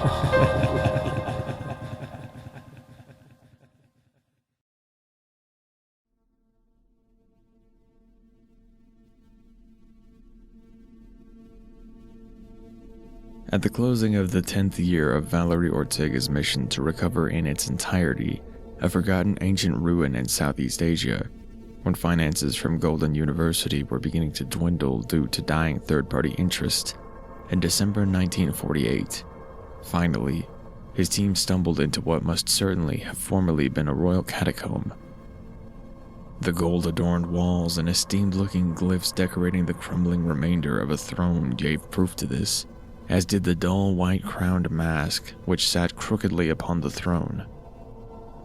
At the closing of the 10th year of Valerie Ortega's mission to recover in its entirety a forgotten ancient ruin in Southeast Asia, when finances from Golden University were beginning to dwindle due to dying third-party interest, in December 1948, finally, his team stumbled into what must certainly have formerly been a royal catacomb. The gold-adorned walls and esteemed-looking glyphs decorating the crumbling remainder of a throne gave proof to this, as did the dull white-crowned mask which sat crookedly upon the throne.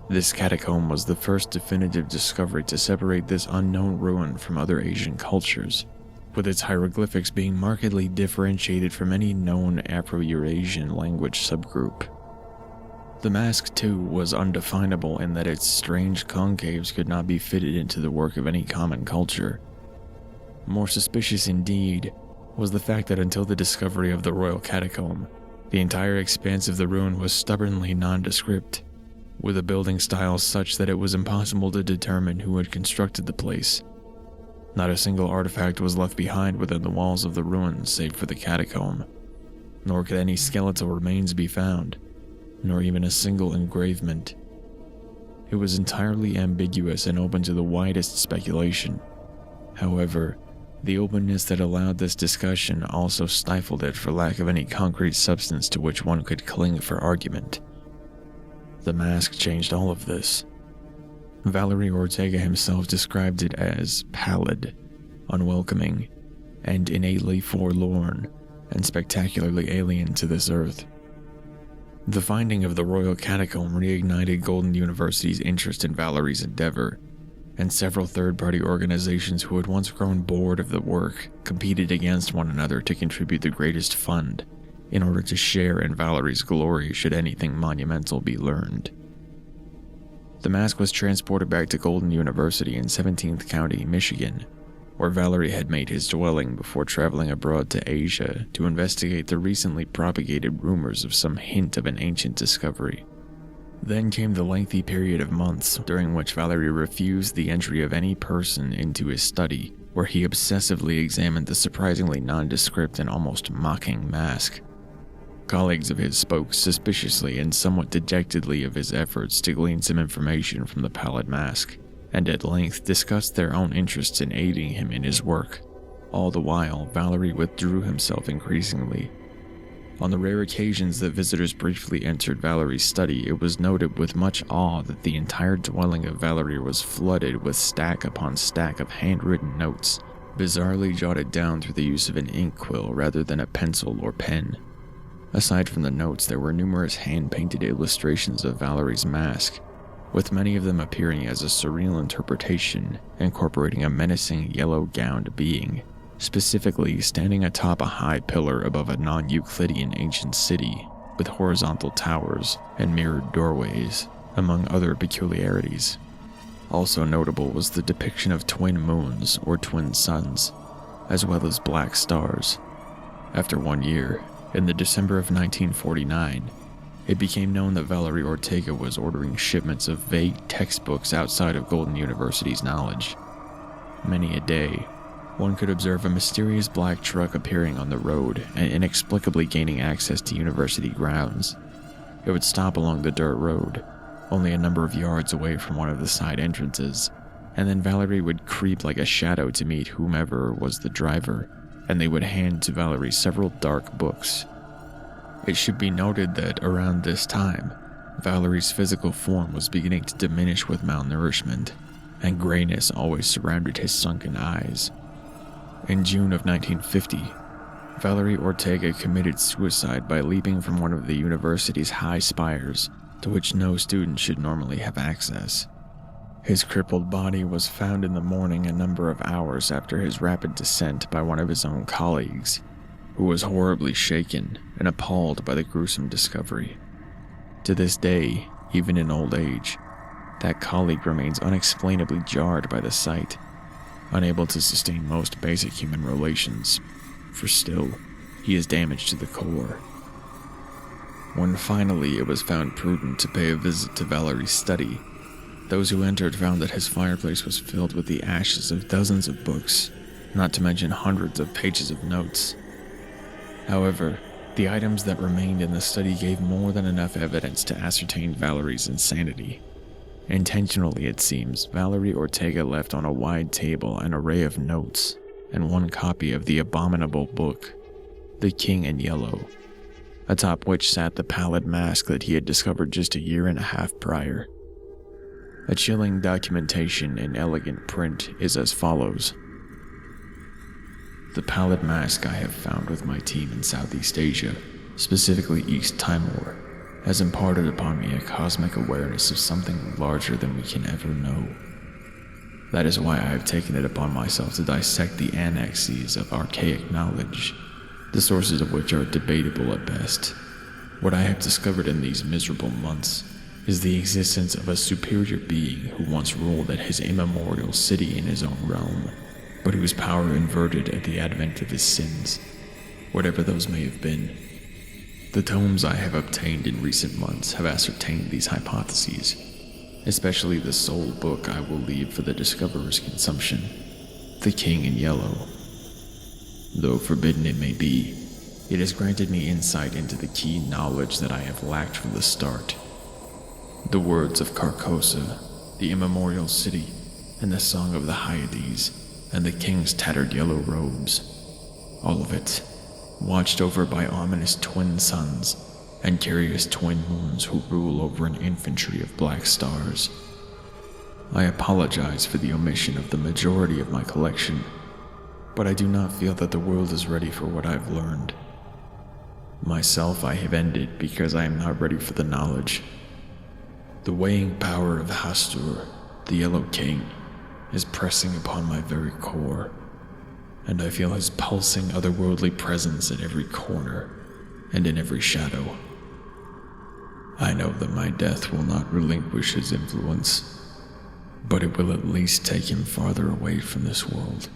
This catacomb was the first definitive discovery to separate this unknown ruin from other Asian cultures, with its hieroglyphics being markedly differentiated from any known Afro-Eurasian language subgroup. The mask, too, was undefinable in that its strange concaves could not be fitted into the work of any common culture. More suspicious indeed was the fact that until the discovery of the royal catacomb, the entire expanse of the ruin was stubbornly nondescript, with a building style such that it was impossible to determine who had constructed the place. Not a single artifact was left behind within the walls of the ruins save for the catacomb, nor could any skeletal remains be found, nor even a single engravement. It was entirely ambiguous and open to the widest speculation. However, the openness that allowed this discussion also stifled it for lack of any concrete substance to which one could cling for argument. The mask changed all of this. Valerie Ortega himself described it as pallid, unwelcoming, and innately forlorn, and spectacularly alien to this earth. The finding of the royal catacomb reignited Golden University's interest in Valerie's endeavor, and several third-party organizations who had once grown bored of the work competed against one another to contribute the greatest fund, in order to share in Valerie's glory should anything monumental be learned. The mask was transported back to Golden University in 17th County, Michigan, where Valerie had made his dwelling before traveling abroad to Asia to investigate the recently propagated rumors of some hint of an ancient discovery. Then came the lengthy period of months during which Valerie refused the entry of any person into his study, where he obsessively examined the surprisingly nondescript and almost mocking mask. Colleagues of his spoke suspiciously and somewhat dejectedly of his efforts to glean some information from the pallid mask, and at length discussed their own interests in aiding him in his work. All the while, Valerie withdrew himself increasingly. On the rare occasions that visitors briefly entered Valerie's study, it was noted with much awe that the entire dwelling of Valerie was flooded with stack upon stack of handwritten notes, bizarrely jotted down through the use of an ink quill rather than a pencil or pen. Aside from the notes, there were numerous hand-painted illustrations of Valerie's mask, with many of them appearing as a surreal interpretation, incorporating a menacing yellow-gowned being, specifically standing atop a high pillar above a non-Euclidean ancient city, with horizontal towers and mirrored doorways, among other peculiarities. Also notable was the depiction of twin moons or twin suns, as well as black stars. After 1 year, in the December of 1949, it became known that Valerie Ortega was ordering shipments of vague textbooks outside of Golden University's knowledge. Many a day, one could observe a mysterious black truck appearing on the road and inexplicably gaining access to university grounds. It would stop along the dirt road, only a number of yards away from one of the side entrances, and then Valerie would creep like a shadow to meet whomever was the driver, and they would hand to Valerie several dark books. It should be noted that around this time, Valerie's physical form was beginning to diminish with malnourishment, and grayness always surrounded his sunken eyes. In June of 1950, Valerie Ortega committed suicide by leaping from one of the university's high spires, to which no student should normally have access. His crippled body was found in the morning a number of hours after his rapid descent by one of his own colleagues, who was horribly shaken and appalled by the gruesome discovery. To this day, even in old age, that colleague remains unexplainably jarred by the sight, unable to sustain most basic human relations, for still, he is damaged to the core. When finally it was found prudent to pay a visit to Valerie's study, those who entered found that his fireplace was filled with the ashes of dozens of books, not to mention hundreds of pages of notes. However, the items that remained in the study gave more than enough evidence to ascertain Valerie's insanity. Intentionally, it seems, Valerie Ortega left on a wide table an array of notes and one copy of the abominable book, The King in Yellow, atop which sat the pallid mask that he had discovered just a year and a half prior. A chilling documentation in elegant print is as follows. The pallid mask I have found with my team in Southeast Asia, specifically East Timor, has imparted upon me a cosmic awareness of something larger than we can ever know. That is why I have taken it upon myself to dissect the annexes of archaic knowledge, the sources of which are debatable at best. What I have discovered in these miserable months is the existence of a superior being who once ruled at his immemorial city in his own realm, but whose power inverted at the advent of his sins, whatever those may have been. The tomes I have obtained in recent months have ascertained these hypotheses, especially the sole book I will leave for the discoverer's consumption, The King in Yellow. Though forbidden it may be, it has granted me insight into the key knowledge that I have lacked from the start. The words of Carcosa, the immemorial city, and the song of the Hyades, and the king's tattered yellow robes. All of it, watched over by ominous twin suns and curious twin moons who rule over an infantry of black stars. I apologize for the omission of the majority of my collection, but I do not feel that the world is ready for what I've learned. Myself I have ended because I am not ready for the knowledge. The weighing power of Hastur, the Yellow King, is pressing upon my very core, and I feel his pulsing otherworldly presence at every corner and in every shadow. I know that my death will not relinquish his influence, but it will at least take him farther away from this world.